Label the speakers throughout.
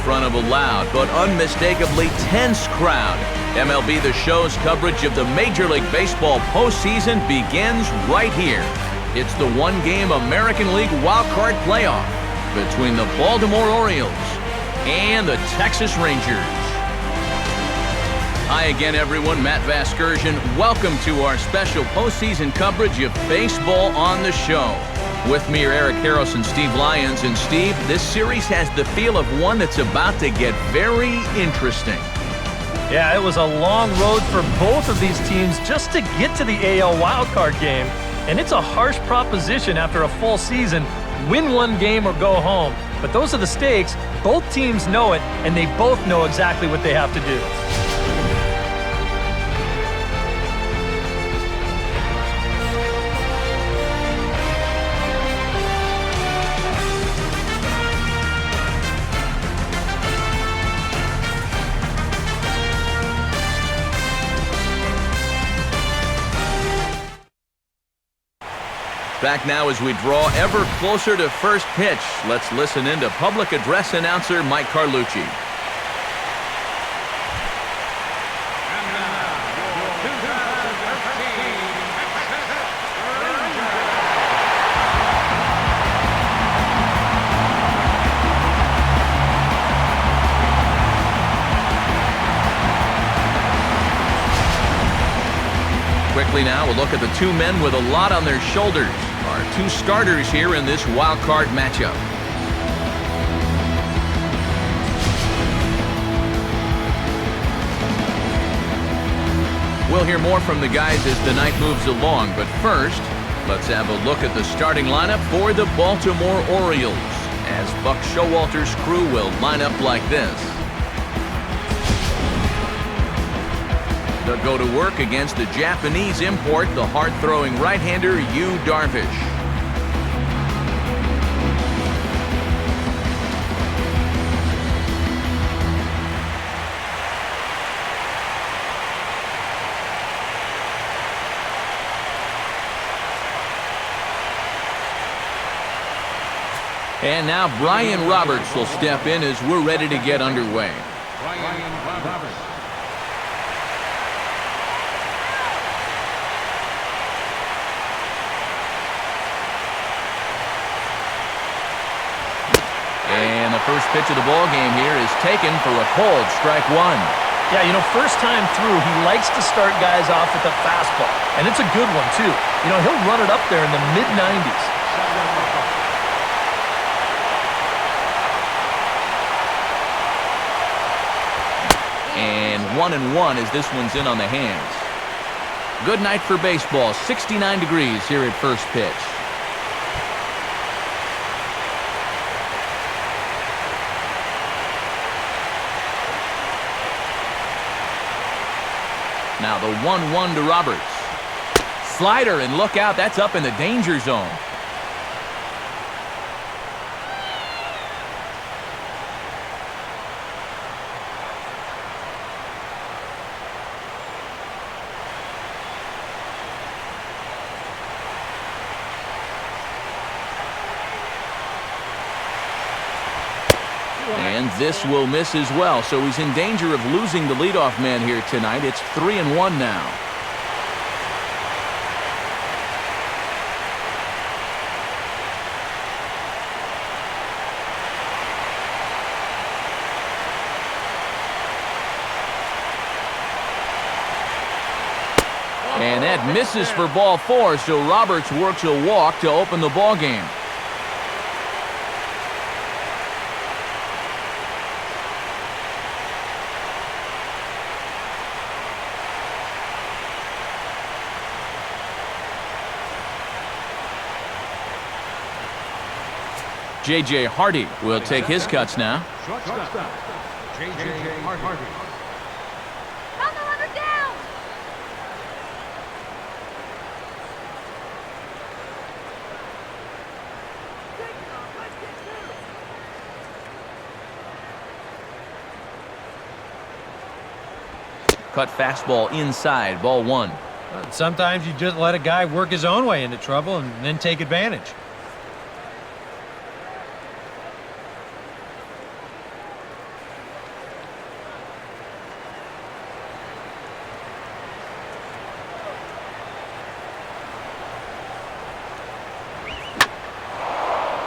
Speaker 1: front of a loud but unmistakably tense crowd. MLB The Show's coverage of the Major League Baseball postseason begins right here. It's the one-game American League wildcard playoff between the Baltimore Orioles and the Texas Rangers. Hi again, everyone. Matt Vasgersian. Welcome to our special postseason coverage of baseball on the show. With me are Eric Harris and Steve Lyons. And Steve, this series has the feel of one that's about to get very interesting.
Speaker 2: Yeah, it was a long road for both of these teams just to get to the AL wildcard game. And it's a harsh proposition after a full season. Win one game or go home. But those are the stakes. Both teams know it, and they both know exactly what they have to do.
Speaker 1: Back now as we draw ever closer to first pitch. Let's listen in to public address announcer Mike Carlucci. Quickly now, we'll look at the two men with a lot on their shoulders. Our two starters here in this wild card matchup. We'll hear more from the guys as the night moves along, but first, let's have a look at the starting lineup for the Baltimore Orioles, as Buck Showalter's crew will line up like this. They'll go to work against the Japanese import, the hard-throwing right-hander Yu Darvish. And now Brian Roberts will step in as we're ready to get underway.
Speaker 3: Brian Roberts.
Speaker 1: And the first pitch of the ball game here is taken for a cold strike one.
Speaker 2: Yeah, you know, first time through, he likes to start guys off with a fastball. And it's a good one, too. You know, he'll run it up there in the mid-90s.
Speaker 1: And 1-1 as this one's in on the hands. Good night for baseball. 69 degrees here at first pitch. Now the 1-1 to Roberts. Slider, and look out, that's up in the danger zone. And this will miss as well, so he's in danger of losing the leadoff man here tonight. It's 3-1 now. And that misses for ball four, so Roberts works a walk to open the ball game. J.J. Hardy will take his cuts now.
Speaker 3: Shortstop, J.J. Hardy.
Speaker 4: Count the runner down.
Speaker 1: Cut fastball inside, ball one.
Speaker 5: Sometimes you just let a guy work his own way into trouble and then take advantage.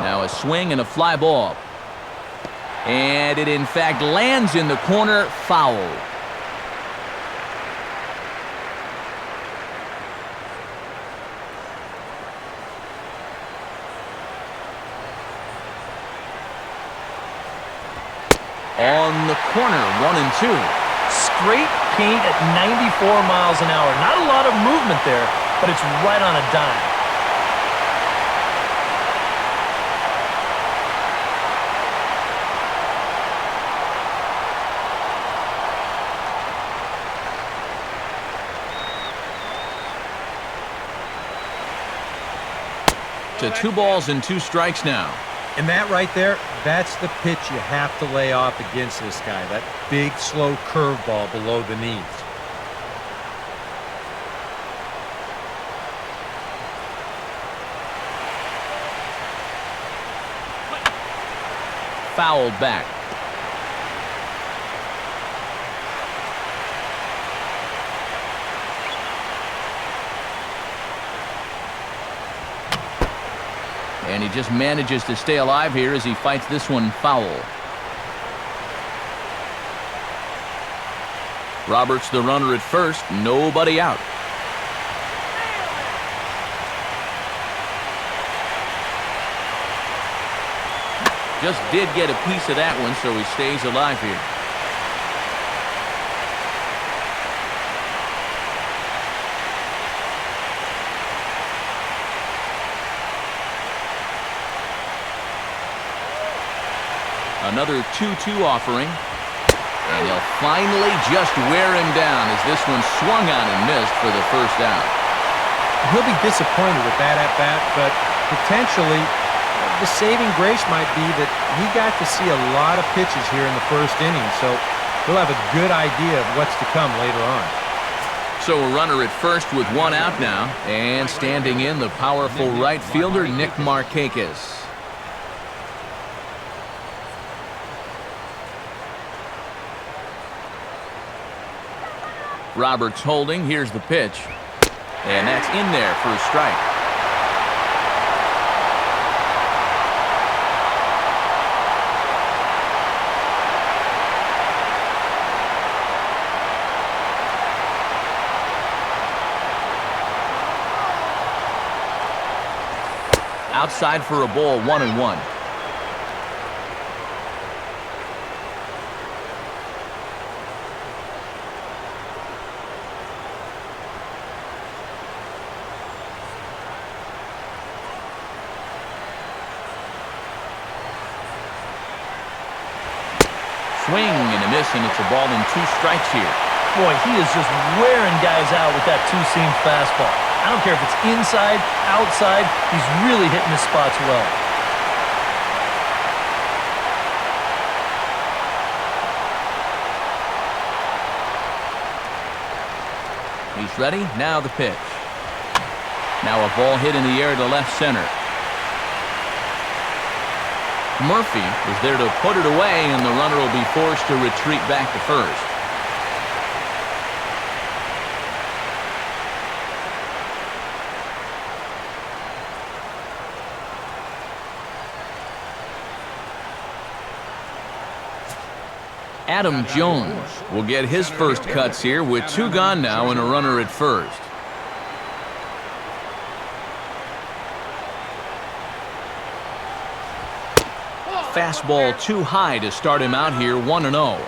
Speaker 1: Now a swing and a fly ball. And it in fact lands in the corner, foul. On the corner, 1-2.
Speaker 2: Straight paint at 94 miles an hour. Not a lot of movement there, but it's right on a dime.
Speaker 1: To 2 balls and 2 strikes now.
Speaker 5: And that right there, that's the pitch you have to lay off against this guy. That big, slow curveball below the knees.
Speaker 1: Fouled back. And he just manages to stay alive here as he fights this one foul. Roberts the runner at first, nobody out. Just did get a piece of that one, so he stays alive here. Another 2-2 offering. And he'll finally just wear him down as this one swung on and missed for the first out.
Speaker 5: He'll be disappointed with that at-bat, but potentially the saving grace might be that he got to see a lot of pitches here in the first inning, so he'll have a good idea of what's to come later on.
Speaker 1: So a runner at first with 1 out now, and standing in the powerful right fielder Nick Markakis. Roberts holding. Here's the pitch. And that's in there for a strike. Outside for a ball, 1-1. Swing and a miss, and it's a ball and 2 strikes here.
Speaker 2: Boy, he is just wearing guys out with that two-seam fastball. I don't care if it's inside, outside, he's really hitting his spots well.
Speaker 1: He's ready. Now the pitch. Now a ball hit in the air to left center. Murphy is there to put it away, and the runner will be forced to retreat back to first. Adam Jones will get his first cuts here with 2 gone now and a runner at first. Fastball too high to start him out here, 1-0.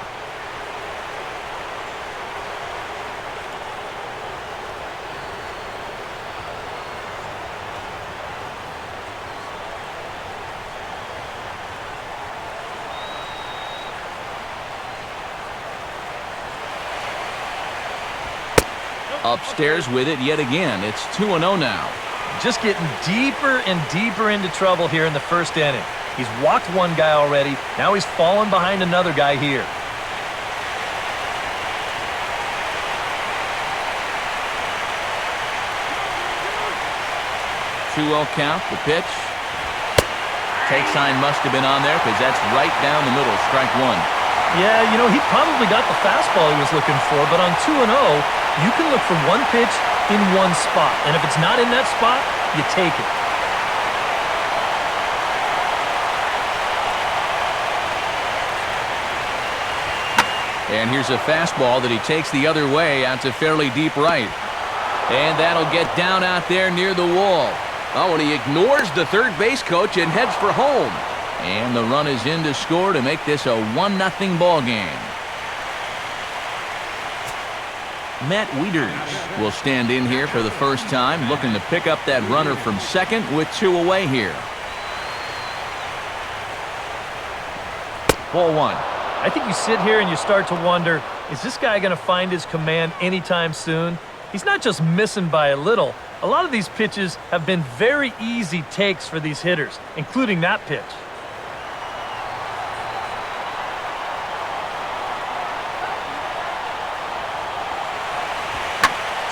Speaker 1: Upstairs with it yet again. It's 2-0 now.
Speaker 2: Just getting deeper and deeper into trouble here in the first inning. He's walked one guy already. Now he's fallen behind another guy here.
Speaker 1: 2-0 count. The pitch. Take sign must have been on there because that's right down the middle. Strike 1.
Speaker 2: Yeah, you know, he probably got the fastball he was looking for, but on 2-0, you can look for one pitch in one spot. And if it's not in that spot, you take it.
Speaker 1: And here's a fastball that he takes the other way out to fairly deep right. And that'll get down out there near the wall. Oh, and he ignores the third base coach and heads for home. And the run is in to score to make this a 1-0 ball game. Matt Wieters will stand in here for the first time, looking to pick up that runner from second with 2 away here. Ball 1.
Speaker 2: I think you sit here and you start to wonder, is this guy going to find his command anytime soon? He's not just missing by a little. A lot of these pitches have been very easy takes for these hitters, including that pitch.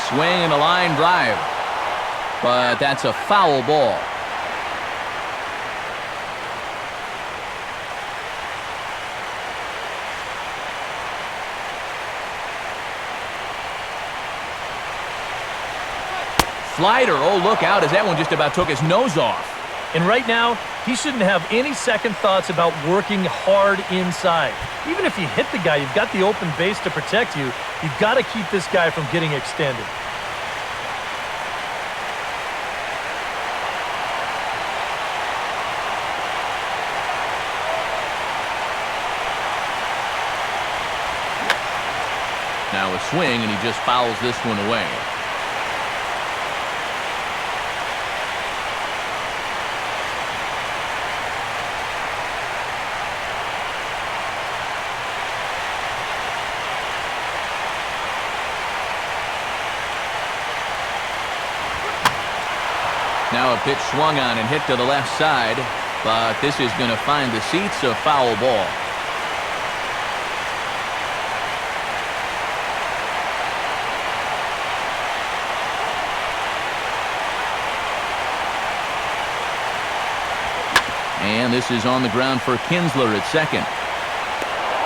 Speaker 1: Swing and a line drive, but that's a foul ball. Slider, oh, look out, as that one just about took his nose off.
Speaker 2: And right now, he shouldn't have any second thoughts about working hard inside. Even if you hit the guy, you've got the open base to protect you. You've got to keep this guy from getting extended.
Speaker 1: Now a swing, and he just fouls this one away. Now a pitch swung on and hit to the left side, but this is going to find the seats, a foul ball. And this is on the ground for Kinsler at second.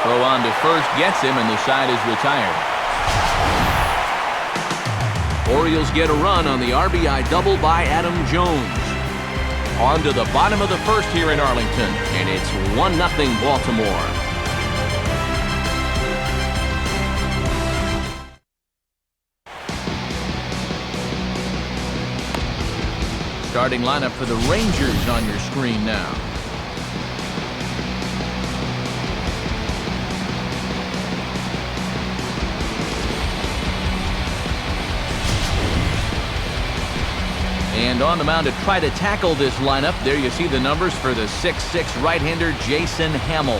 Speaker 1: Throw on to first gets him, and the side is retired. Orioles get a run on the RBI double by Adam Jones. On to the bottom of the first here in Arlington, and it's 1-0 Baltimore. Starting lineup for the Rangers on your screen now. And on the mound to try to tackle this lineup, there you see the numbers for the 6'6" right-hander Jason Hamill.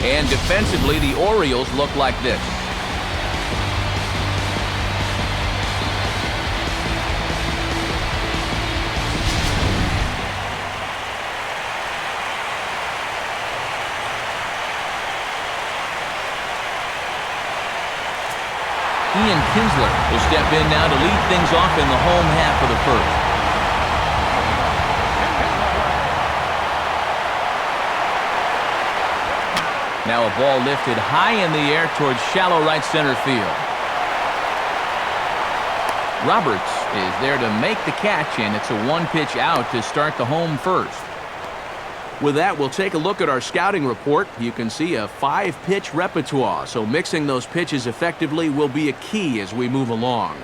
Speaker 1: And defensively, the Orioles look like this. Ian Kinsler will step in now to lead things off in the home half of the first. Now a ball lifted high in the air towards shallow right center field. Roberts is there to make the catch, and it's a 1-pitch out to start the home first. With that, we'll take a look at our scouting report. You can see a 5-pitch repertoire, so mixing those pitches effectively will be a key as we move along.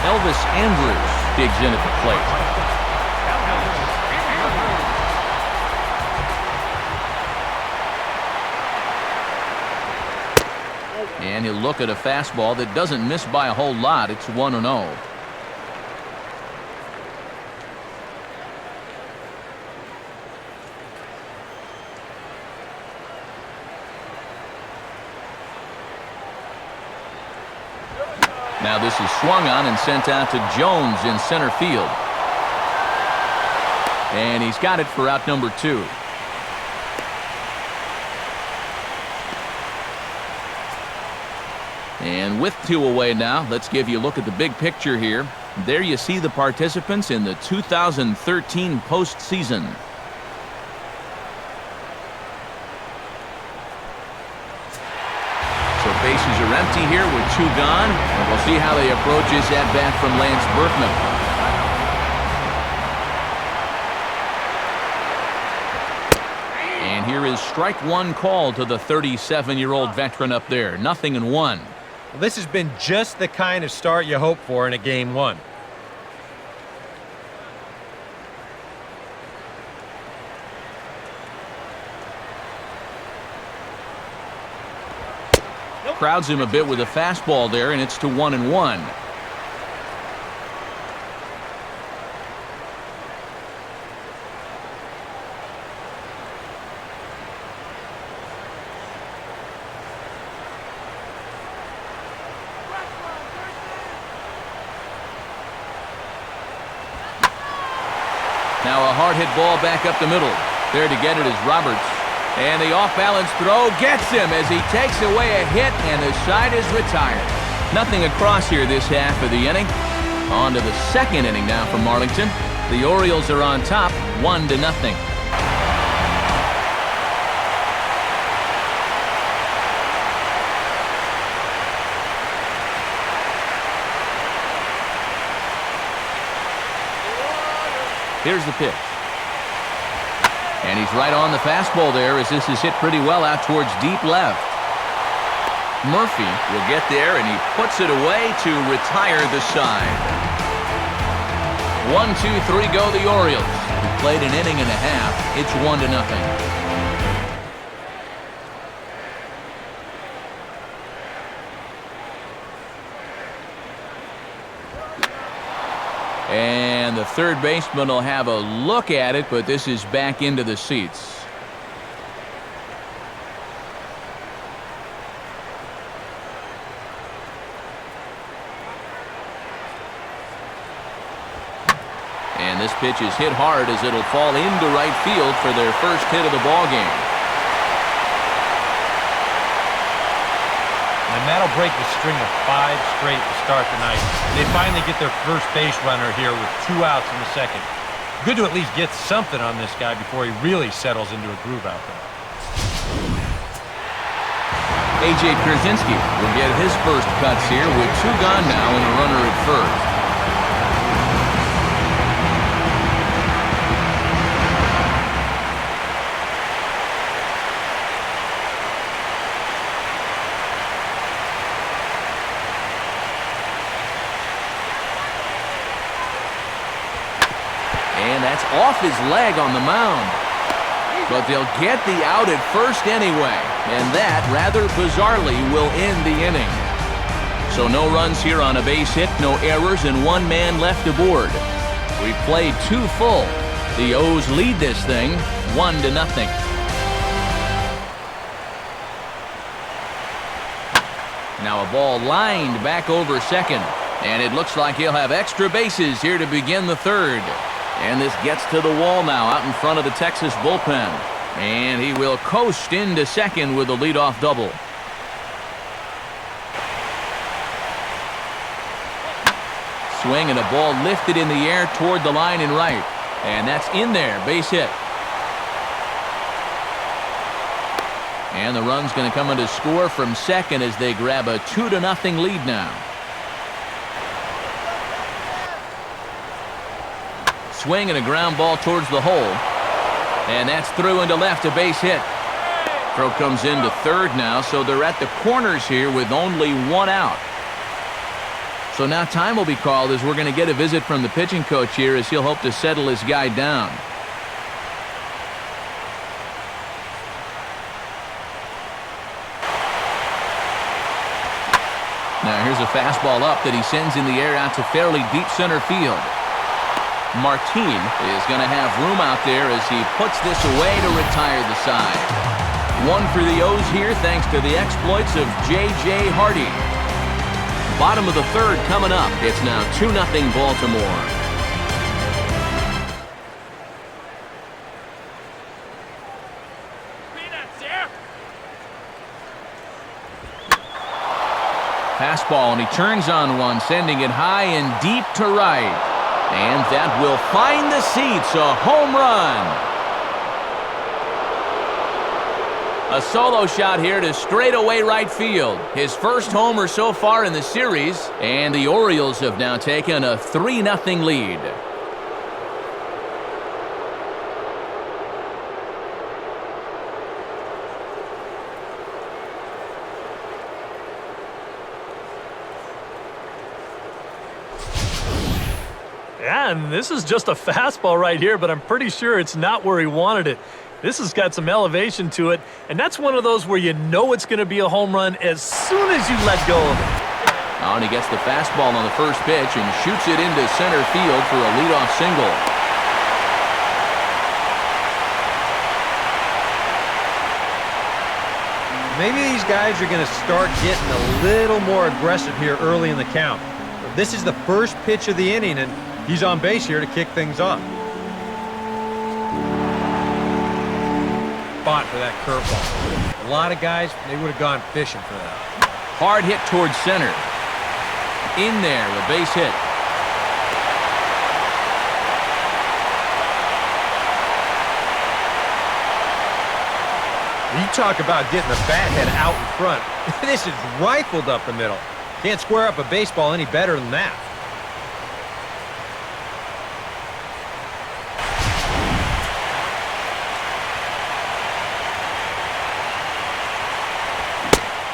Speaker 1: Elvis Andrus digs in at the plate. And he'll look at a fastball that doesn't miss by a whole lot. It's 1-0. Now this is swung on and sent out to Jones in center field. And he's got it for out number 2. And with 2 away now, let's give you a look at the big picture here. There you see the participants in the 2013 postseason. So bases are empty here with 2 gone. And we'll see how they approach this at-bat from Lance Berkman. And here is strike 1 call to the 37-year-old veteran up there. 0-1.
Speaker 5: Well, this has been just the kind of start you hope for in a game 1.
Speaker 1: Crowds him a bit with a fastball there, and it's to 1-1. Now a hard hit ball back up the middle. There to get it is Roberts. And the off-balance throw gets him as he takes away a hit, and the side is retired. Nothing across here this half of the inning. On to the second inning now from Arlington. The Orioles are on top, 1-0. Here's the pitch. And he's right on the fastball there as this is hit pretty well out towards deep left. Murphy will get there, and he puts it away to retire the side. 1-2-3 go the Orioles. We played an inning and a half. It's 1-0. And the third baseman will have a look at it, but this is back into the seats. And this pitch is hit hard as it'll fall into right field for their first hit of the ball game.
Speaker 5: And that'll break the string of 5 straight to start the night. They finally get their first base runner here with 2 outs in the second. Good to at least get something on this guy before he really settles into a groove out there.
Speaker 1: A.J. Pierzynski will get his first cuts here with 2 gone now and a runner at first. That's off his leg on the mound. But they'll get the out at first anyway. And that, rather bizarrely, will end the inning. So no runs here on a base hit, no errors, and 1 man left aboard. We played 2 full. The O's lead this thing 1-0. Now a ball lined back over second. And it looks like he'll have extra bases here to begin the third. And this gets to the wall now out in front of the Texas bullpen. And he will coast into second with a leadoff double. Swing and a ball lifted in the air toward the line and right. And that's in there, base hit. And the run's going to come in to score from second as they grab a 2-0 lead now. Swing and a ground ball towards the hole. And that's through into left, a base hit. Throw comes into third now, so they're at the corners here with only 1 out. So now time will be called as we're going to get a visit from the pitching coach here as he'll hope to settle his guy down. Now here's a fastball up that he sends in the air out to fairly deep center field. Martin is going to have room out there as he puts this away to retire the side. 1 for the O's here thanks to the exploits of J.J. Hardy. Bottom of the third coming up. It's now 2-0 Baltimore. fastball, and he turns on one, sending it high and deep to right. And that will find the seats, a home run. A solo shot here to straightaway right field. His first homer so far in the series, and the Orioles have now taken a 3-0 lead.
Speaker 2: Yeah, and this is just a fastball right here, but I'm pretty sure it's not where he wanted it. This has got some elevation to it, and that's one of those where you know it's going to be a home run as soon as you let go of it.
Speaker 1: Oh, and he gets the fastball on the first pitch and shoots it into center field for a leadoff single.
Speaker 5: Maybe these guys are going to start getting a little more aggressive here early in the count. This is the first pitch of the inning, and he's on base here to kick things off. Spot for that curveball. A lot of guys, they would have gone fishing for that.
Speaker 1: Hard hit towards center. In there, a base hit.
Speaker 5: You talk about getting the bat head out in front. This is rifled up the middle. Can't square up a baseball any better than that.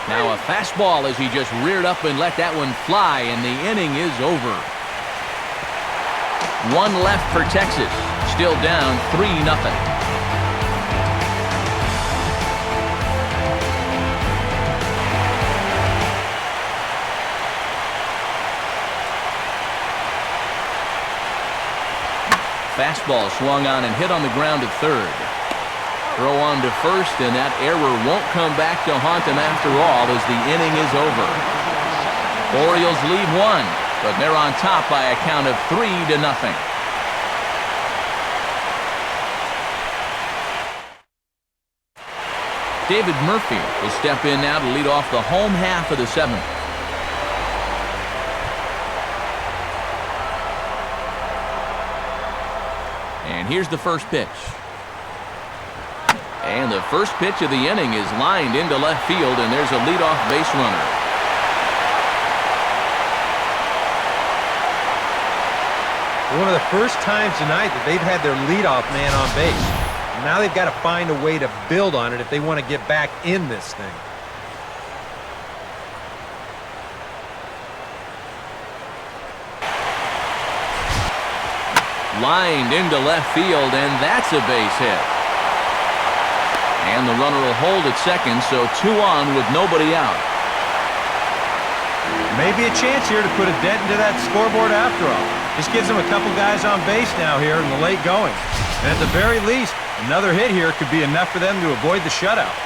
Speaker 1: Now a fastball as he just reared up and let that one fly, and the inning is over. One left for Texas. Still down 3-0. Fastball swung on and hit on the ground at third. Throw on to first, and that error won't come back to haunt them after all as the inning is over. Orioles lead one, but they're on top by a count of 3-0. David Murphy will step in now to lead off the home half of the seventh. And here's the first pitch. And the first pitch of the inning is lined into left field, and there's a leadoff base runner.
Speaker 5: One of the first times tonight that they've had their leadoff man on base. Now they've got to find a way to build on it if they want to get back in this thing.
Speaker 1: Lined into left field, and that's a base hit. And the runner will hold at second, so 2 on with nobody out.
Speaker 5: Maybe a chance here to put a dent into that scoreboard after all. This gives them a couple guys on base now here in the late going. And at the very least, another hit here could be enough for them to avoid the shutout.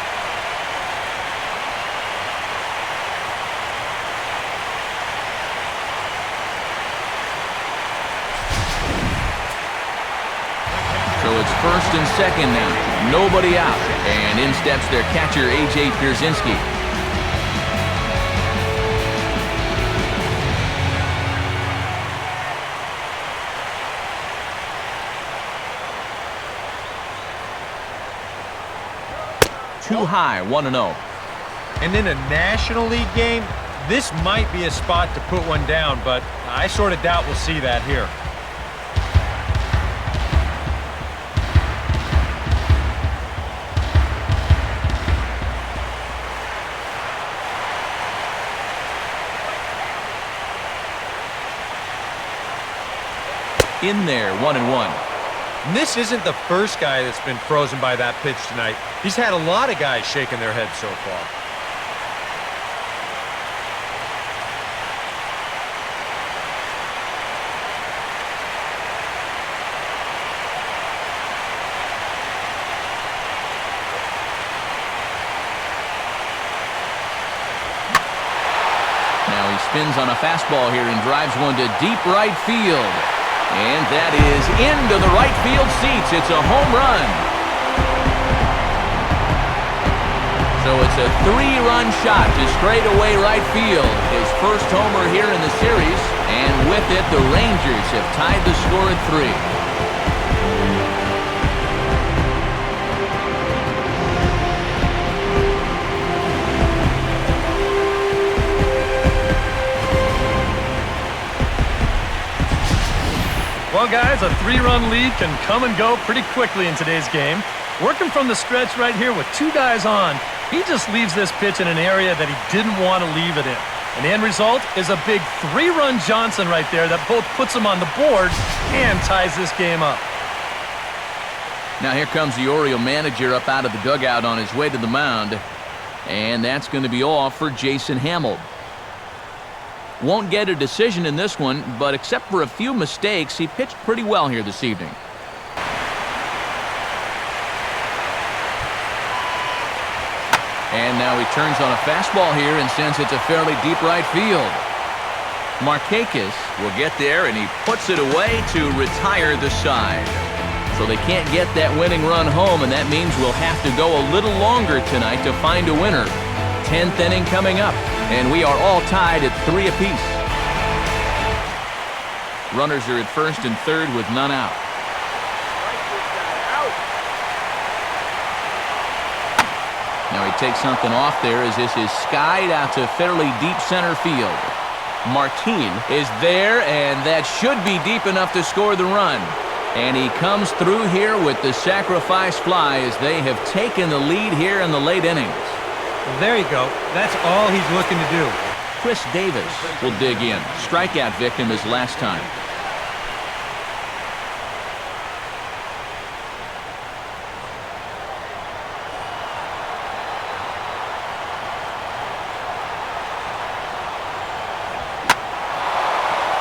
Speaker 1: So it's first and second now. Nobody out. And in steps their catcher, A.J. Pierzynski. Too high, 1-0.
Speaker 5: And in a National League game, this might be a spot to put one down, but I sort of doubt we'll see that here.
Speaker 1: In there, 1-1.
Speaker 5: And this isn't the first guy that's been frozen by that pitch tonight. He's had a lot of guys shaking their heads so far.
Speaker 1: Now he spins on a fastball here and drives one to deep right field. And that is into the right field seats. It's a home run. So it's a 3-run shot to straightaway right field. His first homer here in the series. And with it, the Rangers have tied the score at 3.
Speaker 2: Well, guys, a 3-run lead can come and go pretty quickly in today's game. Working from the stretch right here with 2 guys on, he just leaves this pitch in an area that he didn't want to leave it in. And the end result is a big 3-run Johnson right there that both puts him on the board and ties this game up.
Speaker 1: Now here comes the Oriole manager up out of the dugout on his way to the mound. And that's going to be all for Jason Hamill. Won't get a decision in this one, but except for a few mistakes, he pitched pretty well here this evening. And now he turns on a fastball here and sends it to fairly deep right field. Markakis will get there, and he puts it away to retire the side. So they can't get that winning run home, and that means we'll have to go a little longer tonight to find a winner. 10th inning coming up, and we are all tied at 3 apiece. Runners are at first and third with none out. Now he takes something off there as this is skied out to fairly deep center field. Martin is there, and that should be deep enough to score the run. And he comes through here with the sacrifice fly as they have taken the lead here in the late innings.
Speaker 5: There you go. That's all he's looking to do.
Speaker 1: Chris Davis will dig in. Strikeout victim his last time.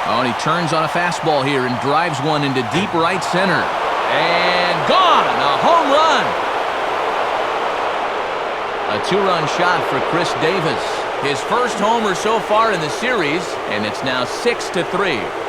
Speaker 1: Oh, and he turns on a fastball here and drives one into deep right center. And gone! A home run! A 2-run shot for Chris Davis. His first homer so far in the series, and it's now 6-3.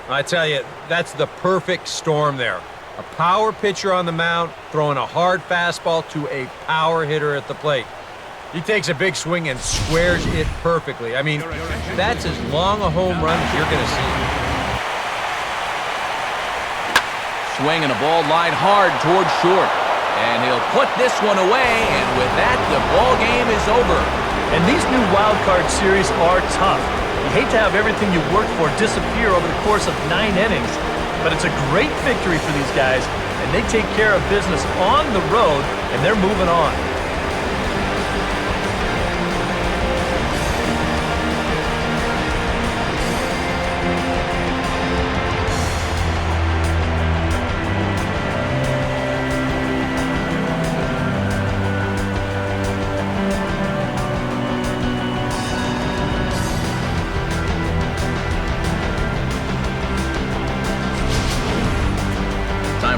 Speaker 5: I tell you, that's the perfect storm there. A power pitcher on the mound, throwing a hard fastball to a power hitter at the plate. He takes a big swing and squares it perfectly. I mean, that's as long a home run as you're going to see.
Speaker 1: Swinging a ball line hard towards short. And he'll put this one away, and with that, the ball game is over.
Speaker 2: And these new wild card series are tough. You hate to have everything you worked for disappear over the course of 9 innings, but it's a great victory for these guys, and they take care of business on the road, and they're moving on.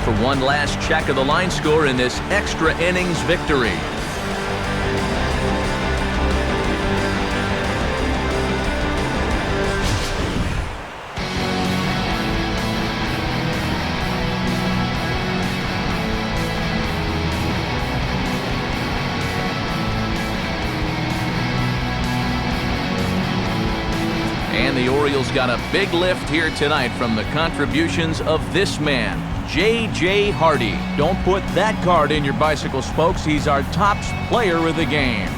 Speaker 1: For one last check of the line score in this extra innings victory. And the Orioles got a big lift here tonight from the contributions of this man, J.J. Hardy. Don't put that card in your bicycle spokes. He's our top player of the game.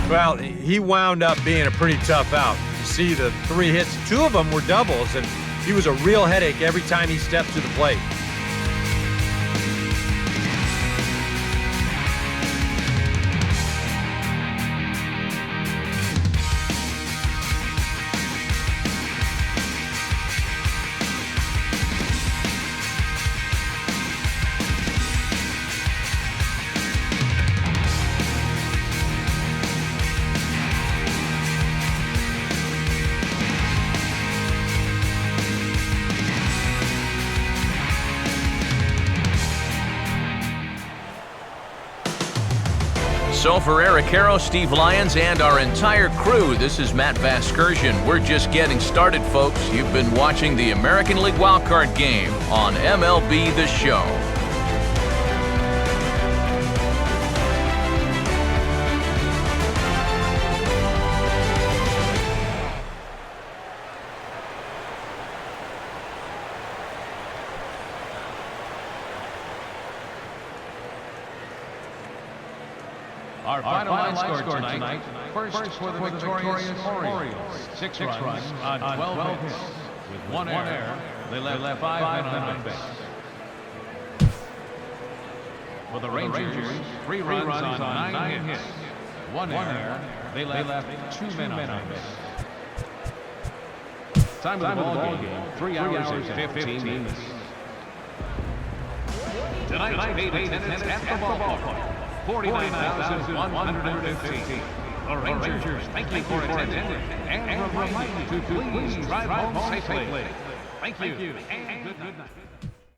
Speaker 5: Well, he wound up being a pretty tough out. You see the 3 hits, 2 of them were doubles, and he was a real headache every time he stepped to the plate.
Speaker 1: So for Eric Harrow, Steve Lyons, and our entire crew, this is Matt Vasgersian. We're just getting started, folks. You've been watching the American League Wildcard Game on MLB The Show.
Speaker 3: Our final score tonight. First for the victorious Orioles. 6 runs on 12 hits. With one error, they left 5 men on base. For the Rangers, 3 runs on 9 hits. One error, they left 2 men on base. Time of the ball game, 3 hours and 15 minutes. Tonight's paid attendance at the ballpark. 49,115. The Rangers thank you for attending and remind you to please drive home safely. Thank you and good night.